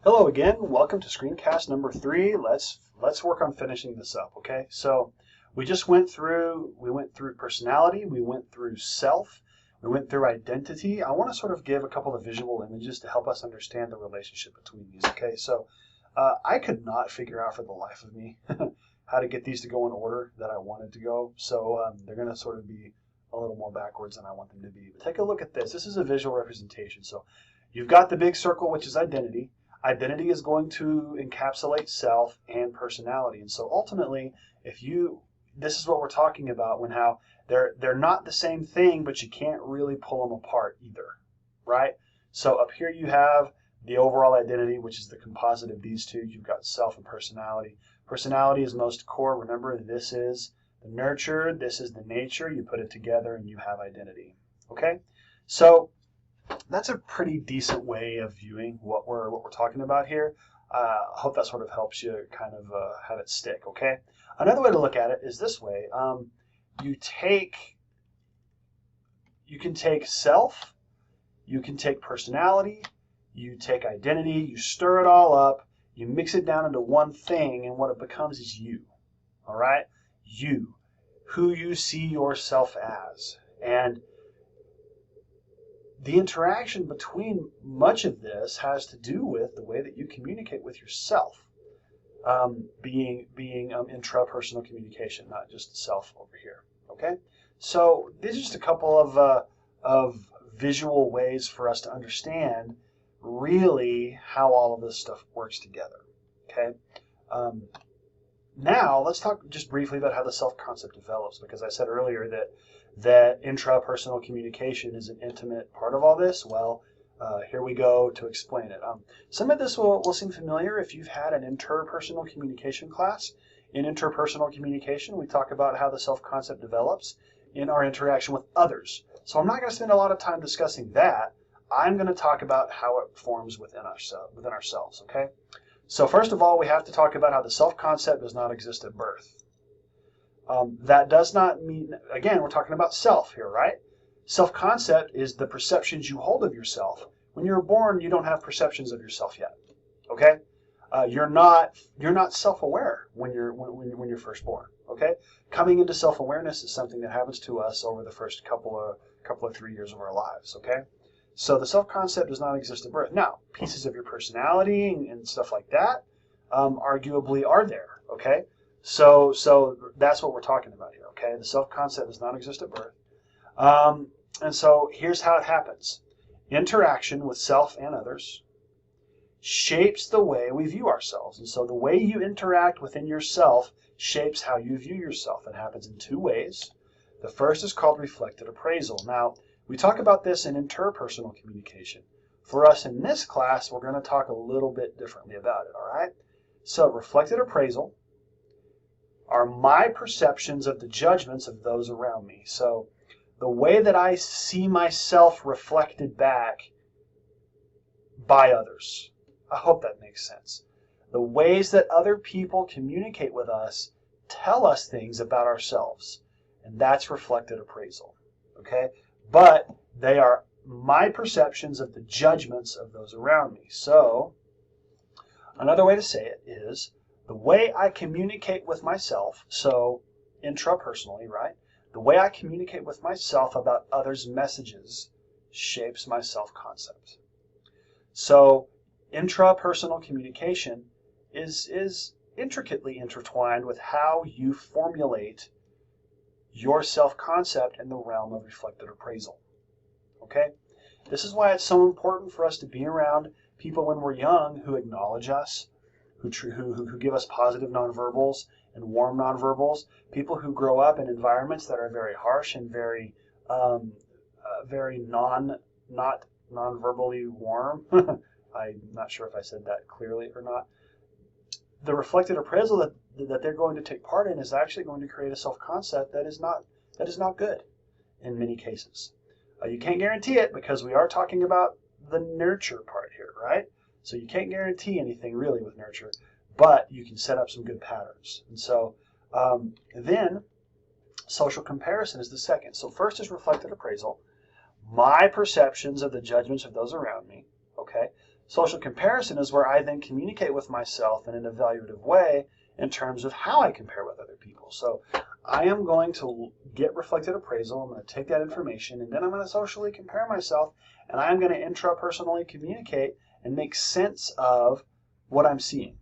Hello again. Welcome to Screencast number 3. Let's work on finishing this up, okay? So we just went through personality, we went through self, we went through identity. I want to sort of give a couple of visual images to help us understand the relationship between these, okay? So I could not figure out for the life of me how to get these to go in order that I wanted to go. So they're going to sort of be a little more backwards than I want them to be. But take a look at this. This is a visual representation. So you've got the big circle, which is identity. Identity is going to encapsulate self and personality. And so ultimately, this is what we're talking about when how they're not the same thing, but you can't really pull them apart either, right? So up here you have the overall identity, which is the composite of these two. You've got self and personality. Personality is most core. Remember, this is the nurture, this is the nature. You put it together and you have identity, okay? So that's a pretty decent way of viewing what we're talking about here. I hope that sort of helps you kind of have it stick, okay? Another way to look at it is this way. You can take self, you can take personality, you take identity, you stir it all up, you mix it down into one thing, and what it becomes is you, all right? You, who you see yourself as. And the interaction between much of this has to do with the way that you communicate with yourself, being intrapersonal communication, not just self over here. Okay, so these are just a couple of visual ways for us to understand really how all of this stuff works together. Okay, now let's talk just briefly about how the self-concept develops, because I said earlier that intrapersonal communication is an intimate part of all this. Well, here we go to explain it. Some of this will seem familiar if you've had an interpersonal communication class. In interpersonal communication, we talk about how the self-concept develops in our interaction with others. So I'm not going to spend a lot of time discussing that. I'm going to talk about how it forms within ourselves, okay? So first of all, we have to talk about how the self-concept does not exist at birth. That does not mean, again, we're talking about self here, right? Self-concept is the perceptions you hold of yourself. When you're born, you don't have perceptions of yourself yet, okay? You're not self-aware when you're first born, okay? Coming into self-awareness is something that happens to us over the first couple of 3 years of our lives, okay? So the self-concept does not exist at birth. Now, pieces of your personality and stuff like that arguably are there, okay? So that's what we're talking about here, okay? The self-concept does not exist at birth. And so here's how it happens. Interaction with self and others shapes the way we view ourselves. And so the way you interact within yourself shapes how you view yourself. It happens in two ways. The first is called reflected appraisal. Now, we talk about this in interpersonal communication. For us in this class, we're going to talk a little bit differently about it, all right? So reflected appraisal are my perceptions of the judgments of those around me. So the way that I see myself reflected back by others. I hope that makes sense. The ways that other people communicate with us tell us things about ourselves, and that's reflected appraisal, okay? But they are my perceptions of the judgments of those around me. So another way to say it is the way I communicate with myself, so intrapersonally, right? The way I communicate with myself about others' messages shapes my self-concept. So intrapersonal communication is intricately intertwined with how you formulate your self-concept in the realm of reflected appraisal. Okay? This is why it's so important for us to be around people when we're young who acknowledge us, who give us positive nonverbals and warm nonverbals, people who grow up in environments that are very harsh and very not nonverbally warm. I'm not sure if I said that clearly or not. The reflected appraisal that they're going to take part in is actually going to create a self-concept that is not good in many cases. You can't guarantee it because we are talking about the nurture part here, right? So you can't guarantee anything really with nurture, but you can set up some good patterns. And so then social comparison is the second. So first is reflected appraisal, my perceptions of the judgments of those around me, okay? Social comparison is where I then communicate with myself in an evaluative way in terms of how I compare with other people. So I am going to get reflected appraisal. I'm going to take that information, and then I'm going to socially compare myself, and I'm going to intrapersonally communicate and make sense of what I'm seeing.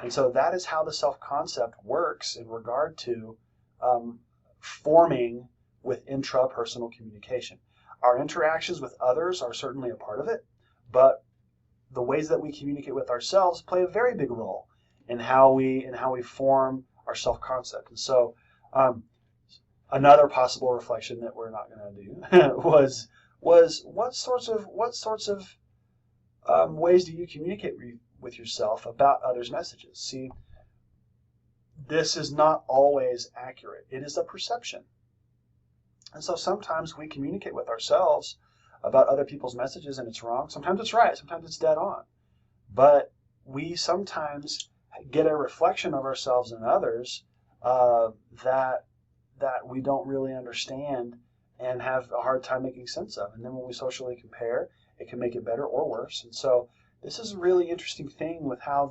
And so that is how the self-concept works in regard to forming with intrapersonal communication. Our interactions with others are certainly a part of it, but the ways that we communicate with ourselves play a very big role in how we form our self-concept. And so another possible reflection that we're not going to do was what sorts of ways do you communicate with yourself about others' messages? See, this is not always accurate. It is a perception. And so sometimes we communicate with ourselves about other people's messages and it's wrong. Sometimes it's right. Sometimes it's dead on. But we sometimes get a reflection of ourselves in others that we don't really understand and have a hard time making sense of. And then when we socially compare, it can make it better or worse. And so this is a really interesting thing with how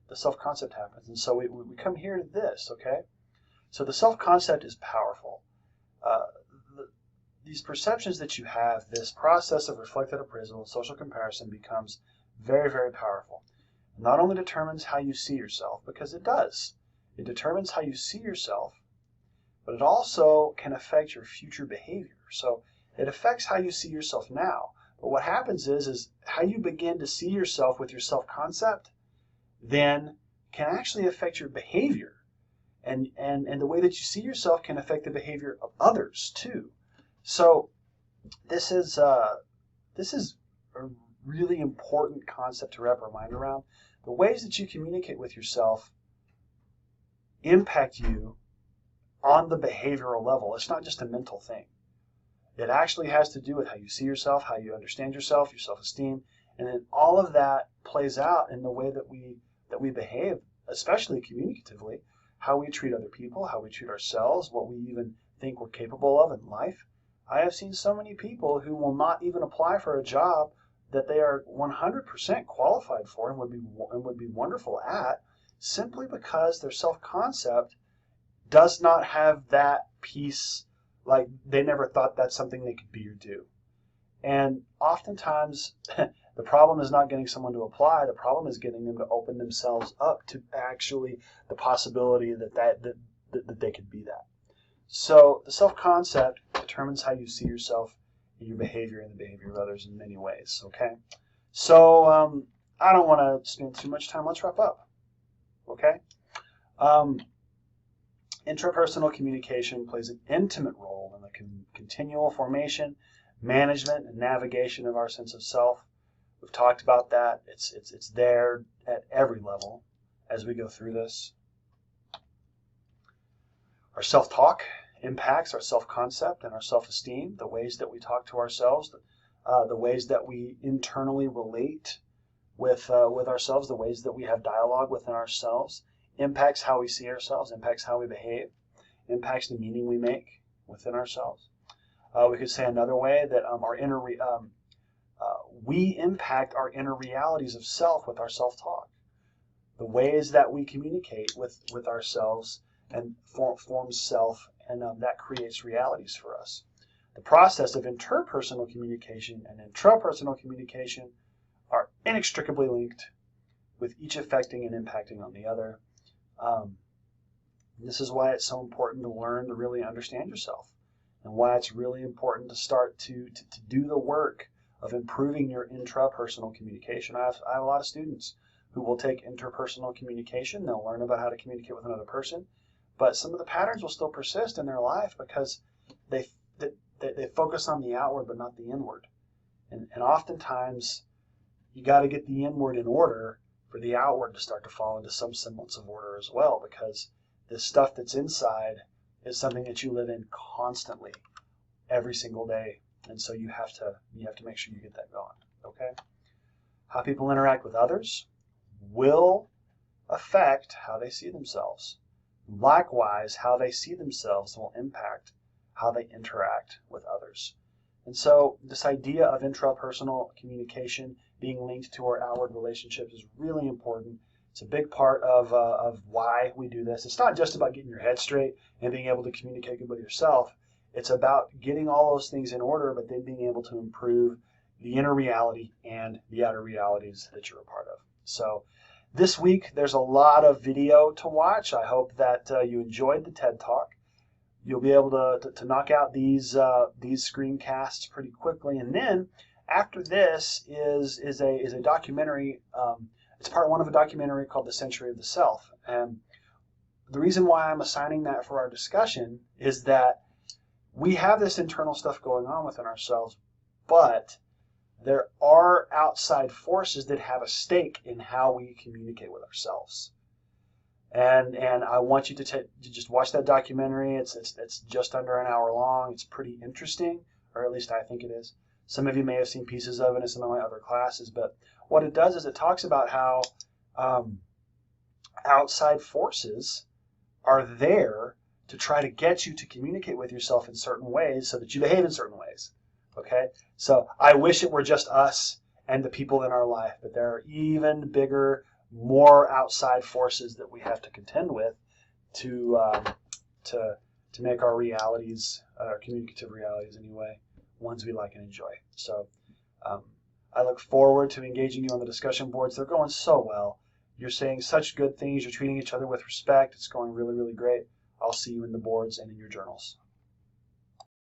the self-concept happens. And so we come here to this, okay? So the self-concept is powerful. These perceptions that you have, this process of reflected appraisal and social comparison becomes very, very powerful. It not only determines how you see yourself, because it does. It determines how you see yourself, but it also can affect your future behavior. So it affects how you see yourself now. But what happens is how you begin to see yourself with your self-concept then can actually affect your behavior. And the way that you see yourself can affect the behavior of others too. So this is a really important concept to wrap our mind around. The ways that you communicate with yourself impact you on the behavioral level. It's not just a mental thing. It actually has to do with how you see yourself, how you understand yourself, your self-esteem, and then all of that plays out in the way that we behave, especially communicatively, how we treat other people, how we treat ourselves, what we even think we're capable of in life. I have seen so many people who will not even apply for a job that they are 100% qualified for and would be wonderful at, simply because their self-concept does not have that piece, like they never thought that's something they could be or do. And oftentimes the problem is not getting someone to apply, the problem is getting them to open themselves up to actually the possibility that they could be that. So the self-concept determines how you see yourself and your behavior and the behavior of others in many ways, okay? So I don't want to spend too much time. Let's wrap up, okay? Intrapersonal communication plays an intimate role in the continual formation, management, and navigation of our sense of self. We've talked about that. It's there at every level as we go through this. Our self-talk impacts our self-concept and our self-esteem, the ways that we talk to ourselves, the ways that we internally relate with ourselves, the ways that we have dialogue within ourselves, impacts how we see ourselves, impacts how we behave, impacts the meaning we make within ourselves. We could say another way that we impact our inner realities of self with our self-talk. The ways that we communicate with ourselves and forms self, and that creates realities for us. The process of interpersonal communication and intrapersonal communication are inextricably linked, with each affecting and impacting on the other. This is why it's so important to learn to really understand yourself, and why it's really important to start to do the work of improving your intrapersonal communication. I have a lot of students who will take interpersonal communication. They'll learn about how to communicate with another person, but some of the patterns will still persist in their life because they focus on the outward but not the inward. And oftentimes you got to get the inward in order for the outward to start to fall into some semblance of order as well, because the stuff that's inside is something that you live in constantly every single day. And so you have to make sure you get that going, okay? How people interact with others will affect how they see themselves. Likewise, how they see themselves will impact how they interact with others. And so this idea of intrapersonal communication being linked to our outward relationships is really important. It's a big part of why we do this. It's not just about getting your head straight and being able to communicate with yourself. It's about getting all those things in order, but then being able to improve the inner reality and the outer realities that you're a part of. So this week, there's a lot of video to watch. I hope that you enjoyed the TED Talk. You'll be able to knock out these screencasts pretty quickly, and then after this is a documentary. It's part one of a documentary called The Century of the Self, and the reason why I'm assigning that for our discussion is that we have this internal stuff going on within ourselves, but there are outside forces that have a stake in how we communicate with ourselves. And I want you to just watch that documentary. It's just under an hour long. It's pretty interesting, or at least I think it is. Some of you may have seen pieces of it in some of my other classes, but what it does is it talks about how outside forces are there to try to get you to communicate with yourself in certain ways so that you behave in certain ways. Okay? So I wish it were just us and the people in our life, but there are even bigger, more outside forces that we have to contend with to make our realities, our communicative realities anyway, ones we like and enjoy. So I look forward to engaging you on the discussion boards. They're going so well. You're saying such good things. You're treating each other with respect. It's going really, really great. I'll see you in the boards and in your journals.